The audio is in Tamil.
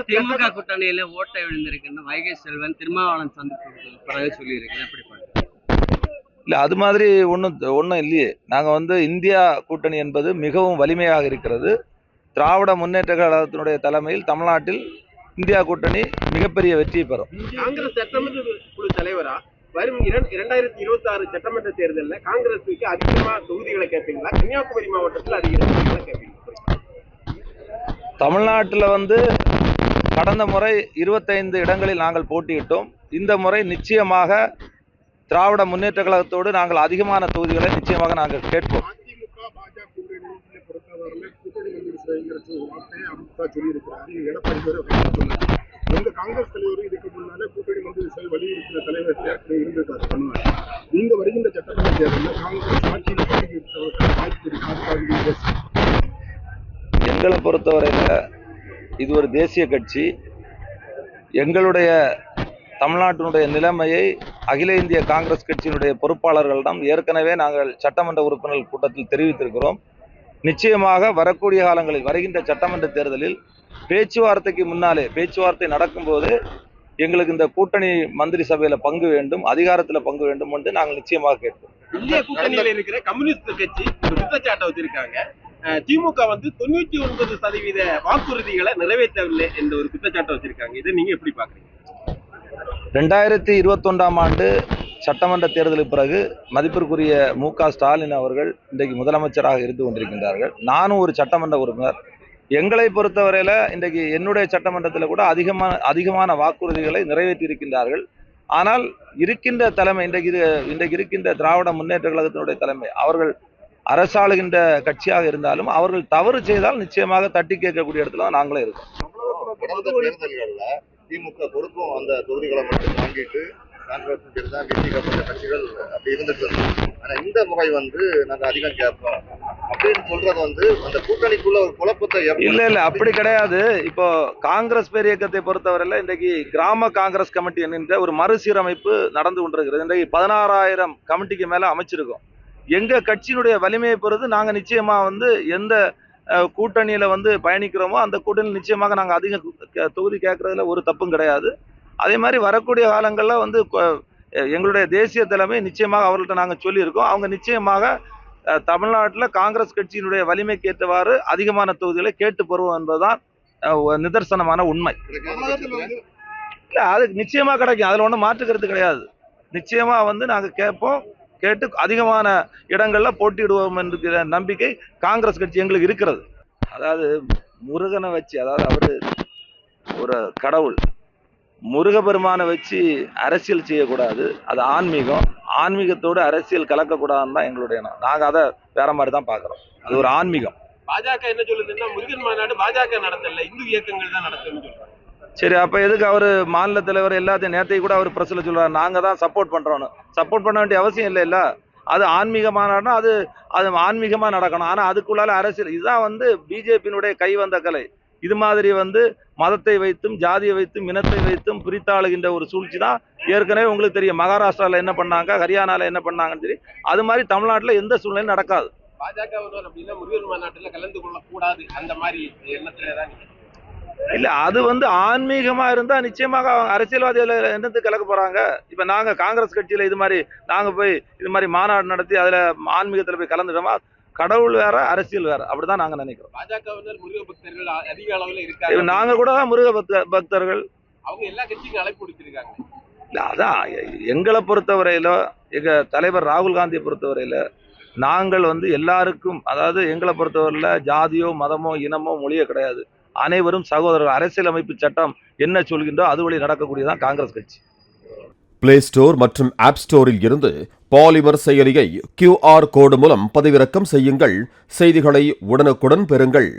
திமுக கூட்டணியில ஓட்டை விழுந்திருக்குன்னு வைகை செல்வன் திருமாவளவன் சந்திப்பு பிறகு சொல்லியிருக்கேன். எப்படி பாருங்க? இல்ல, அது மாதிரி ஒன்றும் இல்லையே. நாங்கள் இந்தியா கூட்டணி என்பது மிகவும் வலிமையாக இருக்கிறது. திராவிட முன்னேற்ற கழகத்தினுடைய தலைமையில் தமிழ்நாட்டில் இந்தியா கூட்டணி மிகப்பெரிய வெற்றியை பெறும். காங்கிரஸ் சட்டமன்ற குழு தலைவரா வரும் 2026 சட்டமன்ற தேர்தலில் காங்கிரஸுக்கு அதிகமாக தொகுதிகளை கேட்பீங்களா? கன்னியாகுமரி மாவட்டத்தில் அதிக தொகுதிகளை கேட்பீங்களா? தமிழ்நாட்டில் கடந்த முறை 25 இடங்களில் நாங்கள் போட்டியிட்டோம். இந்த முறை நிச்சயமாக திராவிட முன்னேற்ற கழகத்தோடு நாங்கள் அதிகமான தொகுதிகளை நிச்சயமாக நாங்கள் கேட்போம். அதிமுக பாஜக கூட்டணியை பொறுத்தவரை கூட்டணி சொல்லியிருக்கிறார். எடப்பாடி எங்க காங்கிரஸ் தலைவர் இதுக்கு முன்னாலே கூட்டணி மந்திரி வலியுறுத்தின தலைவர் இருந்திருக்காரு. நீங்க வருகின்ற சட்டமன்ற தேர்தலில் காங்கிரஸ் ஆட்சியில் வாய்ப்பு இருக்கு. எங்களை பொறுத்தவரையில் இது ஒரு தேசிய கட்சி. எங்களுடைய தமிழ்நாட்டினுடைய நிலைமையை அகில இந்திய காங்கிரஸ் கட்சியினுடைய பொறுப்பாளர்களிடம் ஏற்கனவே நாங்கள் சட்டமன்ற உறுப்பினர்கள் கூட்டத்தில் தெரிவித்திருக்கிறோம். நிச்சயமாக வரக்கூடிய காலங்களில் வருகின்ற சட்டமன்ற தேர்தலில் பேச்சுவார்த்தைக்கு முன்னாலே பேச்சுவார்த்தை நடக்கும்போது எங்களுக்கு இந்த கூட்டணி மந்திரி சபையில பங்கு வேண்டும், அதிகாரத்தில் பங்கு வேண்டும் என்று நாங்கள் நிச்சயமாக கேட்போம். இந்திய கூட்டணியில் இருக்கிற கம்யூனிஸ்ட் கட்சி ஒரு குற்றச்சாட்டை வச்சிருக்காங்க. திமுக 99% வாக்குறுதிகளை நிறைவேற்றவில்லை என்ற ஒரு குற்றச்சாட்டை வச்சிருக்காங்க. இதை நீங்க எப்படி பாக்குறீங்க? 2021ஆம் ஆண்டு சட்டமன்ற தேர்தலுக்கு பிறகு மதிப்பிற்குரிய மு.க. ஸ்டாலின் அவர்கள் இன்றைக்கு முதலமைச்சராக இருந்து கொண்டிருக்கின்றார்கள். நானும் ஒரு சட்டமன்ற உறுப்பினர். எங்களை பொறுத்தவரையில் இன்றைக்கு என்னுடைய சட்டமன்றத்தில் கூட அதிகமான வாக்குறுதிகளை நிறைவேற்றி இருக்கின்றார்கள். ஆனால் இருக்கின்ற தலைமை இன்றைக்கு இருக்கின்ற திராவிட முன்னேற்ற கழகத்தினுடைய தலைமை அவர்கள் அரசாளுகின்ற கட்சியாக இருந்தாலும் அவர்கள் தவறு செய்தால் நிச்சயமாக தட்டி கேட்கக்கூடிய இடத்துல தான் நாங்களே இருக்கோம். திமுக பொறுப்பும் அந்த தொகுதிகளை மட்டும் வாங்கிட்டு காங்கிரஸ் தான் வெற்றிக்கப்பட்ட கட்சிகள் அப்படி இருந்துட்டு இருக்கு. ஆனா இந்த முறை நாங்க அதிகம் கேட்போம் அப்படின்னு சொல்றது அந்த கூட்டணிக்குள்ள ஒரு குழப்பத்தை இல்ல அப்படி கிடையாது. இப்போ காங்கிரஸ் பேர் இயக்கத்தை பொறுத்தவரையில இன்றைக்கு கிராம காங்கிரஸ் கமிட்டி என்கின்ற ஒரு மறுசீரமைப்பு நடந்து கொண்டிருக்கிறது. இன்றைக்கு 16,000 கமிட்டிக்கு மேல அமைச்சிருக்கோம். எங்க கட்சியினுடைய வலிமையை பொறுத்து நாங்க நிச்சயமா எந்த கூட்டணியில பயணிக்கிறோமோ அந்த கூட்டணியில் நிச்சயமாக நாங்கள் அதிக தொகுதி கேட்கறதுல ஒரு தப்பும் கிடையாது. அதே மாதிரி வரக்கூடிய காலங்களில் எங்களுடைய தேசிய தலைமை நிச்சயமாக அவர்கள்ட்ட நாங்கள் சொல்லியிருக்கோம். அவங்க நிச்சயமாக தமிழ்நாட்டில் காங்கிரஸ் கட்சியினுடைய வலிமைக்கு ஏற்றவாறு அதிகமான தொகுதிகளை கேட்டு பெறுவோம் என்பதுதான் நிதர்சனமான உண்மை. இல்லை, அது நிச்சயமாக கிடைக்கும். அதில் ஒன்றும் மாற்றுக்கிறது கிடையாது. நிச்சயமா நாங்கள் கேட்போம். கேட்டு அதிகமான இடங்கள்ல போட்டியிடுவோம் என்கிற நம்பிக்கை காங்கிரஸ் கட்சி எங்களுக்கு இருக்கிறது. அதாவது முருகனை வச்சு, அதாவது அவரு ஒரு கடவுள், முருகபெருமானை வச்சு அரசியல் செய்யக்கூடாது. அது ஆன்மீகம். ஆன்மீகத்தோடு அரசியல் கலக்கக்கூடாதுன்னு தான் எங்களுடைய எண்ணம். நாங்கள் அதை வேற மாதிரி தான் பார்க்குறோம். அது ஒரு ஆன்மீகம். பாஜக என்ன சொல்லுதுன்னா முருகன் மாநாடு பாஜக நடத்தல, இந்து இயக்கங்கள் தான் நடத்துன்னு சொல்றாங்க. சரி, அப்ப எதுக்கு அவரு மாநில தலைவர் எல்லாத்தையும் நேற்றைக்கு கூட அவர் பிரஸ்ல சொல்றாரு நாங்க தான் சப்போர்ட் பண்றோம்னு? சப்போர்ட் பண்ண வேண்டிய அவசியம் இல்ல. அது ஆன்மீகமானா அது ஆன்மீகமா நடக்கணும். ஆனா அதுக்குள்ளால அரசியல், இதுதான் பிஜேபியினுடைய கை வந்த கலை. இது மாதிரி மதத்தை வைத்தும் ஜாதியை வைத்தும் இனத்தை வைத்தும் பிரித்தாளுகின்ற ஒரு சூழ்ச்சி தான் ஏற்கனவே உங்களுக்கு தெரியும். மகாராஷ்டிரால என்ன பண்ணாங்க, ஹரியானால என்ன பண்ணாங்கன்னு தெரியும். அது மாதிரி தமிழ்நாட்டில் எந்த சூழ்நிலையும் நடக்காது. பாஜக அப்படின்னா முருகன் மாநாட்டுல கலந்து கொள்ள கூடாது அந்த மாதிரி எண்ணத்துலதான் இல்ல, அது ஆன்மீகமா இருந்தா நிச்சயமாக அரசியல்வாதிகள் என்னத்துக்கு கலக்க போறாங்க? இப்ப நாங்க காங்கிரஸ் கட்சியில இது மாதிரி நாங்க போய் இது மாதிரி மாநாடு நடத்தி அதுல ஆன்மீகத்துல போய் கலந்துட்டோமா? கடவுள் வேற, அரசியல் வேற. அப்படிதான் நாங்க நினைக்கிறோம். பாஜக முருக பக்தர்கள் அதிக அளவுல இருக்காங்க. நாங்க கூட முருக பக்தர்கள். அவங்க எல்லா கட்சிக்கும் அழைப்பு கொடுத்திருக்காங்க. இல்ல, அதான் எங்களை பொறுத்தவரையில, எங்க தலைவர் ராகுல் காந்தியை பொறுத்தவரையில நாங்கள் எல்லாருக்கும், அதாவது எங்களை பொறுத்தவரையில ஜாதியோ மதமோ இனமோ மொழியோ கிடையாது. அனைவரும் சகோதரர்கள். அரசியலமைப்பு சட்டம் என்ன சொல்கின்றோ அது வழி நடக்கக்கூடியதான் காங்கிரஸ் கட்சி. பிளே ஸ்டோர் மற்றும் ஆப் ஸ்டோரில் இருந்து பாலிமர் செயலியை QR கோடு மூலம் பதிவிறக்கம் செய்யுங்கள். செய்திகளை உடனுக்குடன் பெறுங்கள்.